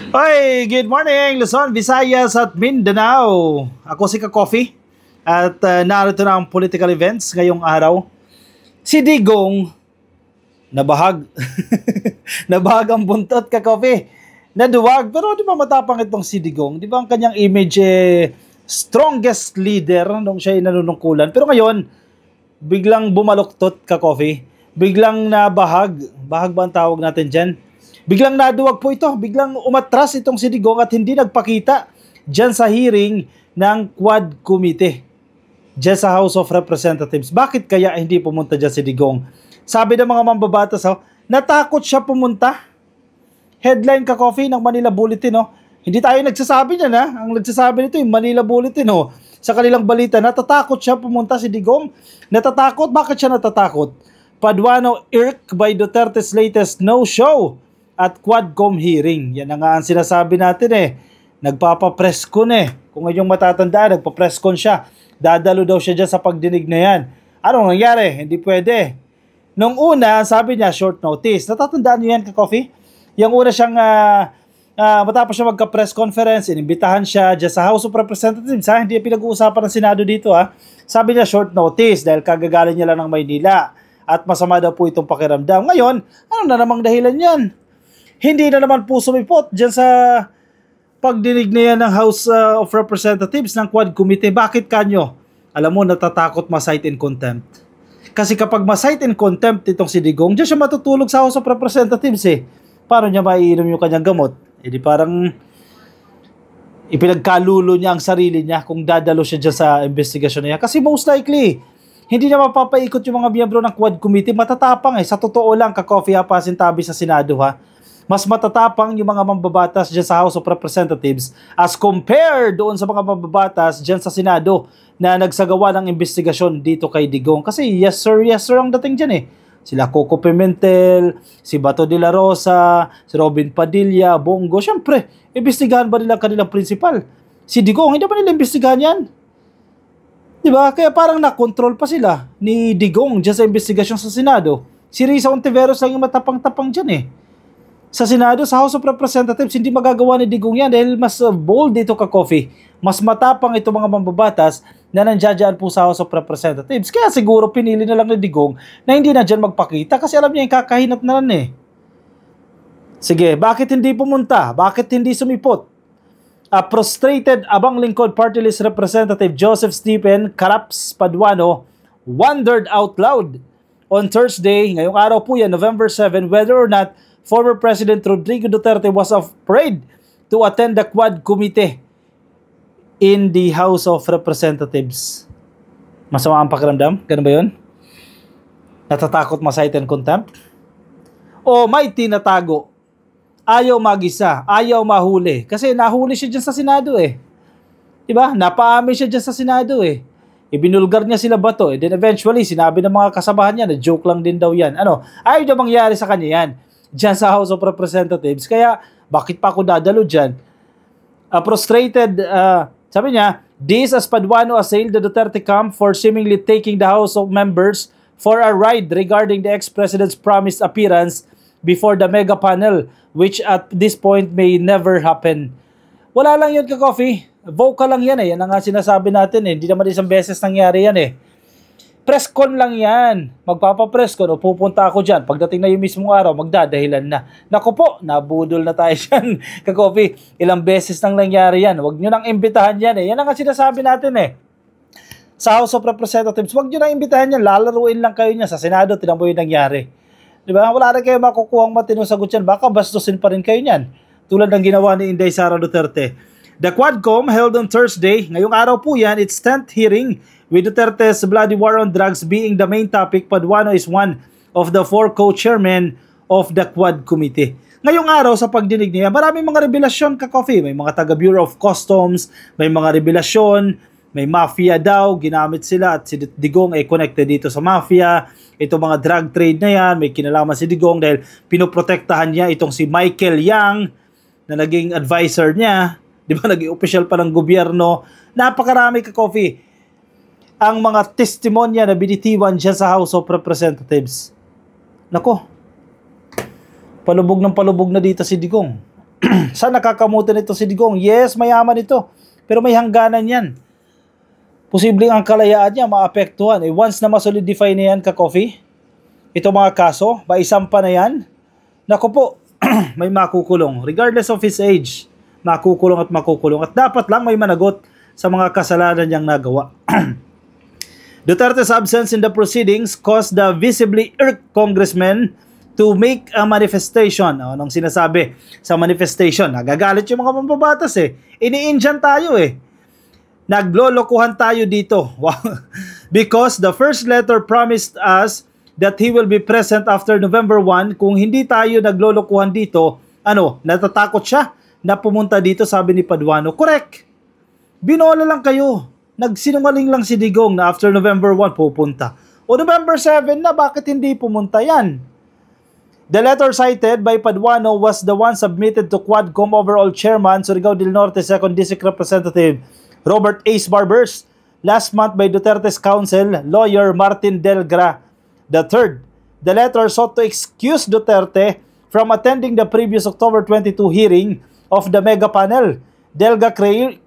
Hi, good morning Luzon, Visayas at Mindanao. Ako si Ka-Coffee at narito na ang political events ngayong araw. Si Digong nabahag. Nabahag ang buntot, Ka-Coffee. Naduwag, pero di ba matapang itong si Digong? Di ba ang kanyang image strongest leader nung siya ay nanunungkulan? Pero ngayon, biglang bumaluktot, Ka-Coffee. Biglang nabahag. Bahag ba ang tawag natin dyan? Biglang naduwag po ito, biglang umatras itong si Digong at hindi nagpakita dyan sa hearing ng Quad Committee, dyan sa House of Representatives. Bakit kaya hindi pumunta dyan si Digong? Sabi ng mga mambabatas, natakot siya pumunta. Headline, Ka-Coffee, ng Manila Bulletin. Hindi tayo nagsasabi niyan. Ang nagsasabi nito yung Manila Bulletin. Sa kanilang balita, natatakot siya pumunta si Digong. Natatakot? Bakit siya natatakot? Paduano irked by Duterte's latest no-show at Quadcom hearing. Yan na nga ang sinasabi natin Nagpapapreskon Kung ngayong matatandaan, nagpapreskon siya. Dadalo daw siya dyan sa pagdinig na yan. Anong nangyari? Hindi pwede. Nung una, sabi niya, short notice. Natatandaan niyo yan, Ka-Coffee? Yung una siyang, matapos siya magka-press conference, inimbitahan siya dyan sa House of Representatives. Hindi pinag-uusapan ng Senado dito. Sabi niya, short notice dahil kagagaling niya lang ng Maynila. At masama daw po itong pakiramdam. Ngayon, ano na namang dahilan yan? Hindi na naman po sumipot dyan sa pagdinig na yan ng House of Representatives ng Quad Committee. Bakit kanyo? Alam mo, natatakot ma-cite in contempt. Kasi kapag ma-cite in contempt itong si Digong, dyan siya matutulog sa House of Representatives Paano niya maiinom yung kanyang gamot? Di parang ipinagkalulo niya ang sarili niya kung dadalo siya dyan sa investigasyon niya. Kasi most likely, hindi niya mapapaikot yung mga miyembro ng Quad Committee. Matatapang Sa totoo lang, Ka-Coffee, pasintabi sa Senado mas matatapang yung mga mambabatas dyan sa House of Representatives as compared doon sa mga mambabatas dyan sa Senado na nagsagawa ng investigasyon dito kay Digong. Kasi yes sir ang dating dyan Sila Coco Pimentel, si Bato de la Rosa, si Robin Padilla, Bongo. Siyempre, imbestigahan ba nila kanilang principal? Si Digong, hindi ba nila imbestigahan yan? Diba? Kaya parang nakontrol pa sila ni Digong dyan sa investigasyon sa Senado. Si Risa Ontiveros lang yung matapang-tapang dyan Sa Senado, sa House of Representatives, hindi magagawa ni Digong yan dahil mas bold dito, Ka-Coffee. Mas matapang ito mga mambabatas na nandiyan po sa House of Representatives. Kaya siguro pinili na lang ni Digong na hindi na dyan magpakita kasi alam niya yung kakahinat na lang Sige, bakit hindi pumunta? Bakit hindi sumipot? Frustrated Abang Lingkod Party List Representative Joseph Stephen Caraps Paduano wondered out loud on Thursday, ngayong araw po yan, November 7, whether or not former President Rodrigo Duterte was afraid to attend the Quad Committee in the House of Representatives. Masama ang pakiramdam? Ganun ba yun? Natatakot ma-cite in contempt? O may tinatago? Ayaw mag-isa, ayaw mahuli. Kasi nahuli siya dyan sa Senado Diba? Napaamin siya dyan sa Senado Ibinulgar niya sila Bato. Then eventually, sinabi ng mga kasamahan niya na joke lang din daw yan. Ayaw na mangyari sa kanya yan dyan sa House of Representatives. Kaya, bakit pa ako dadalo dyan? Frustrated, sabi niya, this as Paduano assailed the Duterte camp for seemingly taking the House of Members for a ride regarding the ex-president's promised appearance before the mega panel, which at this point may never happen. Wala lang yun, Ka-Coffee. Vocal lang yan Yan ang nga sinasabi natin Hindi naman isang beses nangyari yan Presscon lang yan. Magpapapresscon o pupunta ako dyan. Pagdating na yung mismong araw, magdadahilan na. Naku po, nabudol na tayo dyan. Ka-Coffee, ilang beses nang nangyari yan. Huwag nyo nang imbitahan yan Yan ang nga sinasabi natin Sa House of Representatives, huwag nyo nang imbitahan yan. Lalaruin lang kayo niya. Sa Senado, tinan mo yung nangyari. Diba? Wala rin kayo makukuhang matinong sagot yan. Baka bastusin pa rin kayo niyan. Tulad ng ginawa ni Inday Sara Duterte. The Quadcom held on Thursday. Ngayong araw po yan, its 10th hearing with Duterte's bloody war on drugs being the main topic. Paduano is one of the 4 co-chairmen of the Quad Committee. Ngayong araw sa pagdinig niya, maraming mga revelasyon, Ka-Coffee. May mga taga Bureau of Customs, may mga revelasyon, may mafia daw, ginamit sila at si Digong ay connected dito sa mafia. Ito mga drug trade na yan, may kinalaman si Digong dahil pinoprotektahan niya itong si Michael Yang na naging advisor niya. Di ba, naging official pa ng gobyerno. Napakarami, Ka-Coffee ang mga testimonya na binitiwan dyan sa House of Representatives. Nako, palubog na dito si Digong. Saan nakakamuti nito si Digong? Yes, mayaman ito. Pero may hangganan yan. Posibleng ang kalayaan niya maapektuhan. Once na masolidify na yan, ka-coffee, ito mga kaso, maisampa na yan, naku po, may makukulong. Regardless of his age, makukulong at makukulong. At dapat lang may managot sa mga kasalanan niyang nagawa. Duterte's absence in the proceedings caused the visibly irked congressman to make a manifestation. Anong sinasabi sa manifestation? Nagagalit yung mga mambabatas eh. Ini-Indian tayo eh. Naglolokohan tayo dito. Because the first letter promised us that he will be present after November 1. Kung hindi tayo naglolokohan dito, natatakot siya na pumunta dito, sabi ni Paduano. Correct. Binola lang kayo. Nagsinungaling lang si Digong na after November 1 pupunta. O November 7 na, bakit hindi pumunta yan? The letter cited by Paduano was the one submitted to Quadcom overall chairman Surigao del Norte 2nd District Representative Robert Ace Barbers last month by Duterte's counsel, lawyer Martin Delgra III. The letter sought to excuse Duterte from attending the previous October 22 hearing of the mega panel. Delga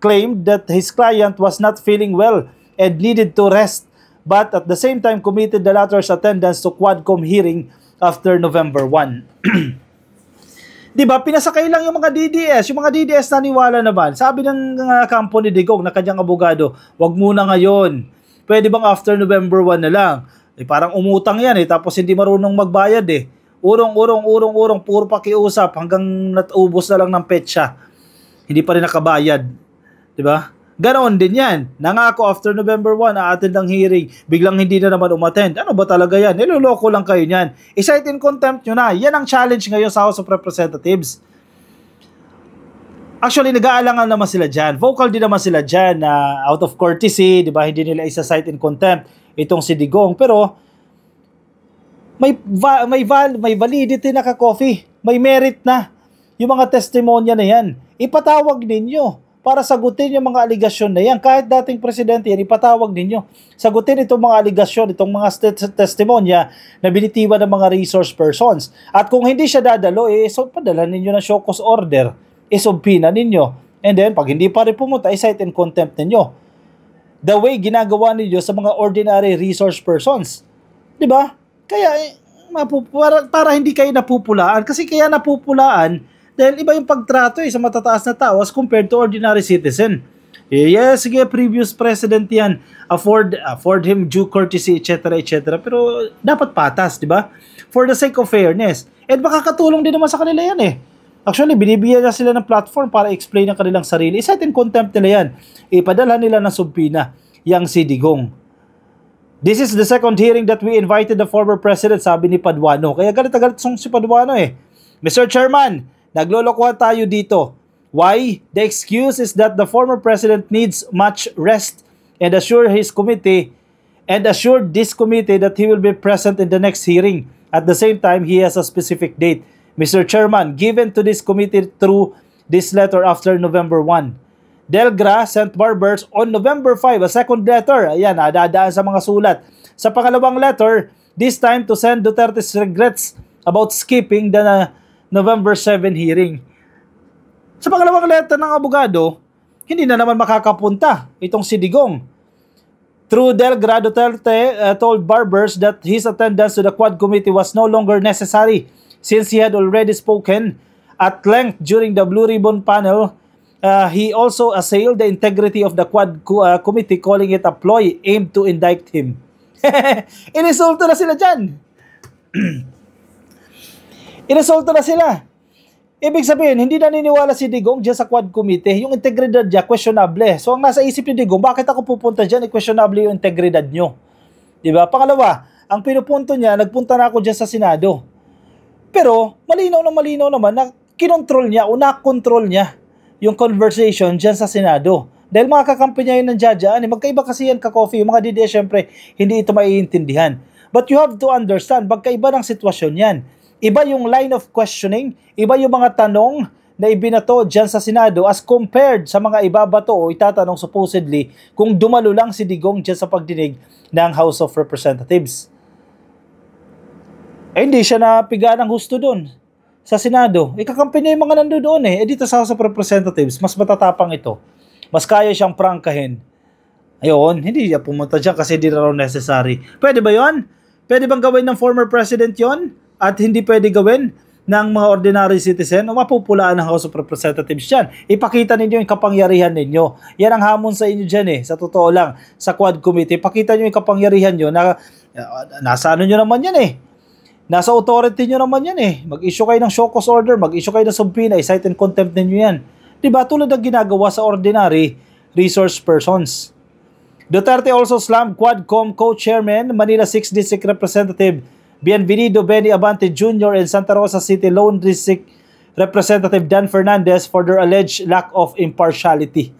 claimed that his client was not feeling well and needed to rest, but at the same time committed the latter's attendance to Quadcom hearing after November 1. Diba, pinasakay lang yung mga DDS. Yung mga DDS naniwala naman. Sabi ng kampo ni Digong na kanyang abogado, wag muna ngayon. Pwede bang after November 1 na lang? Parang umutang yan tapos hindi marunong magbayad Urong, puro pakiusap hanggang natubos na lang ng petsa. Hindi pa rin nakabayad. Diba? Ganon din yan. Nangako after November 1, a-attend ang hearing. Biglang hindi na naman umattend. Ano ba talaga yan? Niloloko lang kayo niyan. I-cite in contempt nyo na. Yan ang challenge ngayon sa House of Representatives. Actually, nag-aalangan naman sila dyan. Vocal din naman sila dyan na out of courtesy, di ba? Hindi nila isa-cite in contempt itong si Digong. Pero, may validity na ka-coffee. May merit na. Yung mga testimonya na yan. Ipatawag ninyo para sagutin yung mga aligasyon na yan. Kahit dating presidente yan, ipatawag ninyo. Sagutin itong mga aligasyon, itong mga testimonya na binitiwan ng mga resource persons. At kung hindi siya dadalo, so padala ninyo ng show cause order. Subpina ninyo. And then, pag hindi pa rin pumunta, cite in contempt ninyo. The way ginagawa ninyo sa mga ordinary resource persons. Diba? Kaya, para hindi kayo napupulaan. Kasi kaya napupulaan, dahil iba yung pagtrato sa matataas na tao as compared to ordinary citizen. Yes, sige, previous president yan. Afford him due courtesy, etc., etc. Pero dapat patas, di ba? For the sake of fairness. And makakatulong din naman sa kanila yan Actually, binibigyan na sila ng platform para explain ang kanilang sarili. Isa in contempt nila yan. Ipadala nila ng subpina yang si Digong. This is the second hearing that we invited the former president, sabi ni Paduano. Kaya galit na galit si Paduano Mr. Chairman, naglolokohan tayo dito. Why? The excuse is that the former president needs much rest and assured this committee that he will be present in the next hearing. At the same time, he has a specific date. Mr. Chairman, given to this committee through this letter after November 1. Delgra sent Barbers on November 5, a second letter. Ayan, dadaan sa mga sulat. Sa pangalawang letter, this time to send Duterte's regrets about skipping the November 7 hearing. Sa pangalawang letter ng abogado, hindi na naman makakapunta itong si Digong. Through Delgra, Duterte told Barbers that his attendance to the Quad Committee was no longer necessary since he had already spoken at length during the Blue Ribbon panel. He also assailed the integrity of the Quad Committee, calling it a ploy aimed to indict him. Inisulto na sila dyan. Inisulto na sila. Ibig sabihin, hindi naniniwala si Digong dyan sa Quad Committee. Yung integridad niya, questionable. So, ang nasa isip ni Digong, bakit ako pupunta dyan? Questionable yung integridad nyo. Diba? Pangalawa, ang pinupunto niya, nagpunta na ako dyan sa Senado. Pero, malinaw naman na kinontrol niya o nakontrol niya yung conversation dyan sa Senado. Dahil mga kakampi niya yun ng judge, magkaiba kasi yan ka-coffee. Yung mga DDS, syempre, hindi ito maiintindihan. But you have to understand, magkaiba ng sitwasyon yan. Iba yung line of questioning, iba yung mga tanong na ibinato dyan sa Senado as compared sa mga ibabato o itatanong supposedly kung dumalo lang si Digong dyan sa pagdinig ng House of Representatives. Hindi siya napiga ng husto dun sa Senado. Ikakampi niya yung mga nandoon eh. Dito sa House of Representatives, mas matatapang ito. Mas kaya siyang prangkahin. Ayun, hindi niya pumunta dyan kasi hindi na raw necessary. Pwede ba yon? Pwede bang gawin ng former president yon? At hindi pwede gawin ng mga ordinary citizen? O mapupulaan ng House of Representatives dyan. Ipakita ninyo yung kapangyarihan ninyo. Yan ang hamon sa inyo dyan eh. Sa totoo lang, sa Quad Committee, ipakita nyo yung kapangyarihan nyo na nasa ano nyo naman yan eh. Nasa authority nyo naman yan eh. Mag-issue kayo ng show cause order, mag-issue kayo ng subpoena, cite and contempt ninyo yan. Diba? Tulad ng ginagawa sa ordinary resource persons. Duterte also slammed Quadcom co-chairman, Manila 6th District Representative Bienvenido Benny Abante Jr. and Santa Rosa City Lone District Representative Dan Fernandez for their alleged lack of impartiality.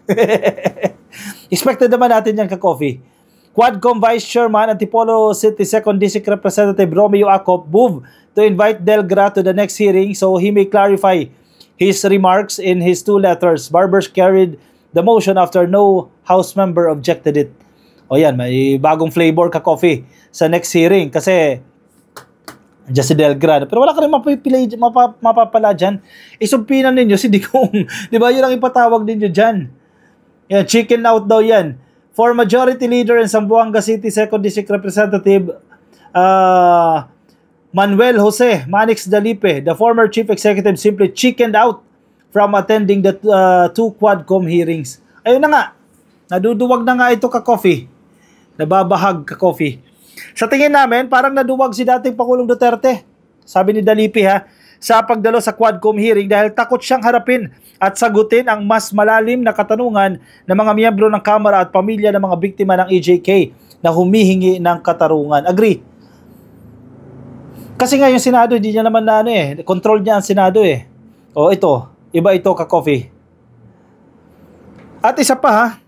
Expected naman natin yan, ka-coffee. Quadcom Vice Chairman Antipolo City 2nd District Representative Romeo Acop moved to invite Delgra to the next hearing so he may clarify his remarks in his 2 letters. Barbers carried the motion after no House member objected it. O yan, may bagong flavor, ka-coffee sa next hearing kasi dyan si Delgra. Pero wala ka rin mapapala dyan. Isumpinan ninyo si Digong. Di ba? Yun ang ipatawag ninyo dyan. Yan, chicken out daw yan. For Majority Leader in Zamboanga City 2nd District Representative Manuel Jose Manix Dalipe, the former Chief Executive, simply chickened out from attending the 2 Quadcom hearings. Ayun na nga. Naduduwag na nga ito, ka-coffee. Nababahag, ka-coffee. Sa tingin namin, parang naduwag si dating Pangulong Duterte. Sabi ni Dalipi sa pagdalo sa Quadcom hearing dahil takot siyang harapin at sagutin ang mas malalim na katanungan ng mga miyembro ng Kamara at pamilya ng mga biktima ng EJK na humihingi ng katarungan. Agree? Kasi nga yung Senado, hindi niya naman na control niya ang Senado eh. O ito, iba ito, ka-coffee. At isa pa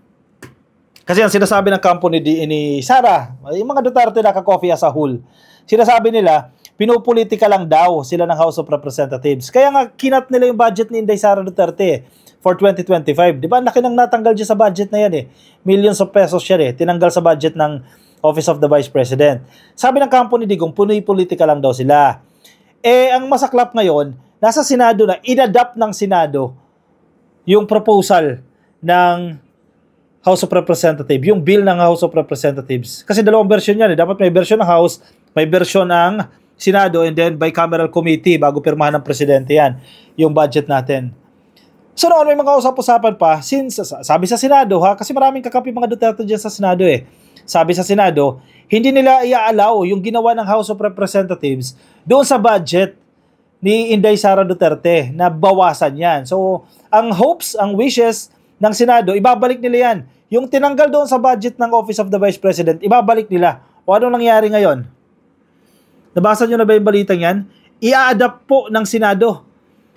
kasi ang sinasabi ng kampo ni Sara, yung mga Duterte na, ka-coffee as a whole, sinasabi nila, pinupolitika lang daw sila ng House of Representatives. Kaya nga, kinat nila yung budget ni Inday Sara Duterte for 2025. Di ba? Laki nang natanggal dyan sa budget na yan eh. Millions of pesos yan eh. Tinanggal sa budget ng Office of the Vice President. Sabi ng kampo ni Digong, punoy-politika lang daw sila. Ang masaklap ngayon, nasa Senado na, inadapt ng Senado yung proposal ng House of Representatives, yung bill ng House of Representatives. Kasi dalawang version yan eh. Dapat may version ng House, may version ng Senado, and then bicameral committee bago pirmahan ng presidente yan, yung budget natin. So noon may mga usap-usapan pa, since sabi sa Senado kasi maraming kakapi mga Duterte dyan sa Senado eh. Sabi sa Senado, hindi nila i-allow yung ginawa ng House of Representatives doon sa budget ni Inday Sara Duterte na bawasan yan. So ang hopes, ang wishes ng Senado, ibabalik nila yan. Yung tinanggal doon sa budget ng Office of the Vice President, ibabalik nila. O anong nangyari ngayon? Nabasa nyo na ba yung balitang yan? I-adapt po ng Senado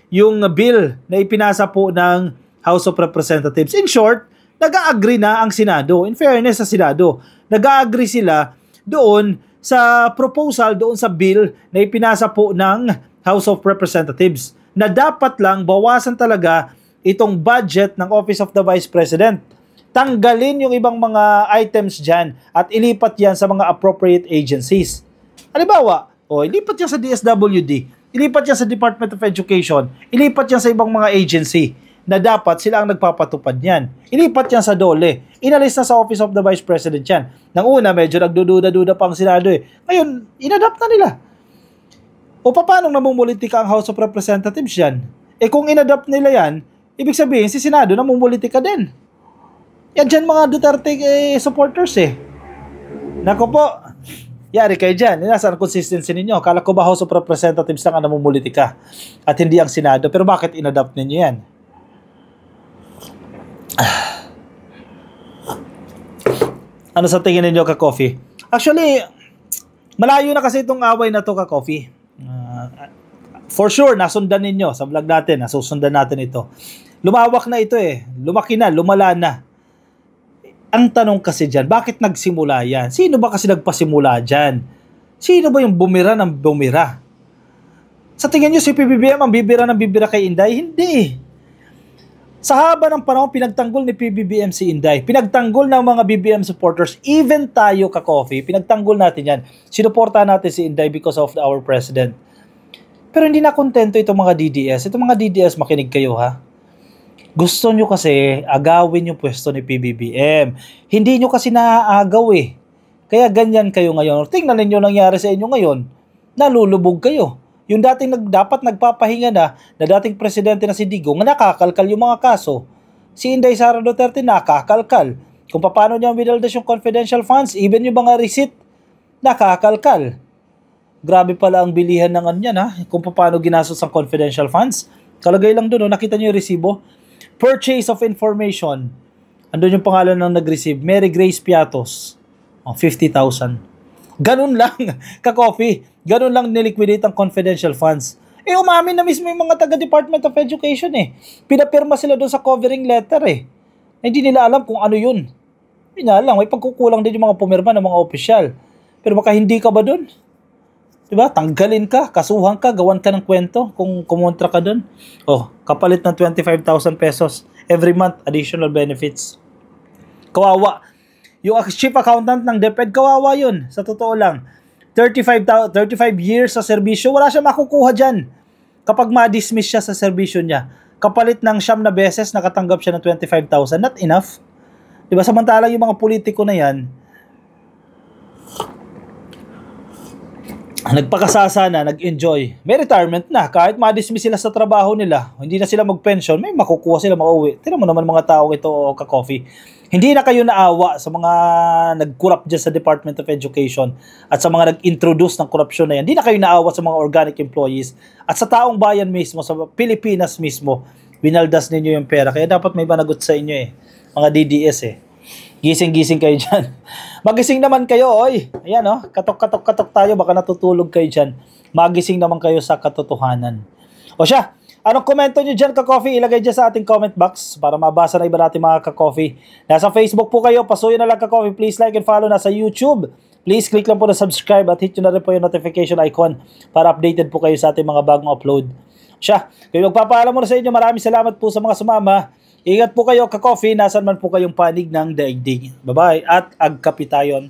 yung bill na ipinasa po ng House of Representatives. In short, nag-a-agree na ang Senado. In fairness sa Senado, nag-a-agree sila doon sa proposal, doon sa bill na ipinasa po ng House of Representatives na dapat lang bawasan talaga itong budget ng Office of the Vice President. Tanggalin yung ibang mga items dyan at ilipat yan sa mga appropriate agencies. Halimbawa, ilipat yan sa DSWD, ilipat yan sa Department of Education, ilipat yan sa ibang mga agency na dapat sila ang nagpapatupad yan. Ilipat yan sa DOLE, inalis na sa Office of the Vice President yan. Nang una, medyo nagdududa-duda pa ang Senado eh. Ngayon, inadapt na nila. O paano namumulitika ang House of Representatives yan? Kung inadapt nila yan, ibig sabihin si Senado namumulitika din. Yan dyan mga Duterte supporters eh. Nako po, yari kayo dyan. Nasaan ang consistency ninyo? Kala ko ba House of Representatives lang ang namumulitika at hindi ang Senado? Pero bakit inadapt ninyo yan? Ano sa tingin ninyo, ka-coffee? Actually, malayo na kasi itong away na to, ka-coffee. For sure, nasundan ninyo sa vlog natin. Nasusundan natin ito. Lumawak na ito eh. Lumaki na, lumala na. Ang tanong kasi dyan, bakit nagsimula yan? Sino ba kasi nagpasimula dyan? Sino ba yung bumira ng bumira? Sa tingin nyo, si PBBM ang bibira ng bibira kay Inday? Hindi. Sa haba ng panahon, pinagtanggol ni PBBM si Inday. Pinagtanggol ng mga BBM supporters. Even tayo, ka-coffee, pinagtanggol natin yan. Sinuportahan natin si Inday because of our president. Pero hindi na kontento itong mga DDS. Itong mga DDS, makinig kayo ha. Gusto nyo kasi agawin yung pwesto ni PBBM. Hindi nyo kasi naaagaw eh. Kaya ganyan kayo ngayon. Tingnan ninyo nangyari sa inyo ngayon. Nalulubog kayo. Yung dating dapat nagpapahinga na dating presidente na si Digong, nakakalkal yung mga kaso. Si Inday Sara Duterte nakakalkal. Kung paano niya winaldas yung confidential funds, even yung mga receipt, nakakalkal. Grabe pala ang bilihan ng anyan ha, kung paano ginastos ang confidential funds. Kalagay lang doon, nakita niyo yung resibo. Purchase of information. Andun yung pangalan ng nag-receive, Mary Grace Piatos. 50,000. Ganun lang, ka-coffee. Ganun lang niliquidate ang confidential funds. Umamin na mismo yung mga taga-Department of Education eh. Pinapirma sila doon sa covering letter eh. Hindi nila alam kung ano yun. Hindi na alam, may pagkukulang din yung mga pumirma ng mga opisyal. Pero baka hindi ka ba doon? Diba? Tanggalin ka, kasuhan ka, gawan ka ng kwento kung kumontra ka doon. Kapalit ng 25,000 pesos every month, additional benefits. Kawawa. Yung chief accountant ng DepEd, kawawa yun. Sa totoo lang. 35 years sa serbisyo, wala siya makukuha dyan. Kapag ma-dismiss siya sa serbisyo niya, kapalit ng 9 na beses, nakatanggap siya ng 25,000. Not enough. Diba? Samantalang yung mga politiko na yan, nagpakasasa na, nag-enjoy. May retirement na. Kahit ma-dismiss sila sa trabaho nila, hindi na sila mag-pension, may makukuha sila, makauwi. Tignan mo naman mga tao ito, ka-coffee. Hindi na kayo naawa sa mga nag-corrupt dyan sa Department of Education at sa mga nag-introduce ng korupsyon na yan. Hindi na kayo naawa sa mga organic employees at sa taong bayan mismo, sa Pilipinas mismo, winaldas ninyo yung pera. Kaya dapat may managot sa inyo eh. Mga DDS eh. Gising-gising kayo dyan. Magising naman kayo, oy. Ayan, katok tayo, baka natutulog kayo dyan. Magising naman kayo sa katotohanan. O siya, anong komento nyo dyan, ka-coffee? Ilagay dyan sa ating comment box para mabasa na iba natin mga ka-coffee. Nasa Facebook po kayo, pasuyo na lang ka-coffee. Please like and follow. Nasa YouTube, please click lang po na subscribe at hit nyo na rin po yung notification icon para updated po kayo sa ating mga bagong upload. Siya, kayo magpapaalam muna sa inyo. Maraming salamat po sa mga sumama. Ingat po kayo, ka-coffee, nasan man po kayong panig ng daigdig. Bye-bye at agkapitayon.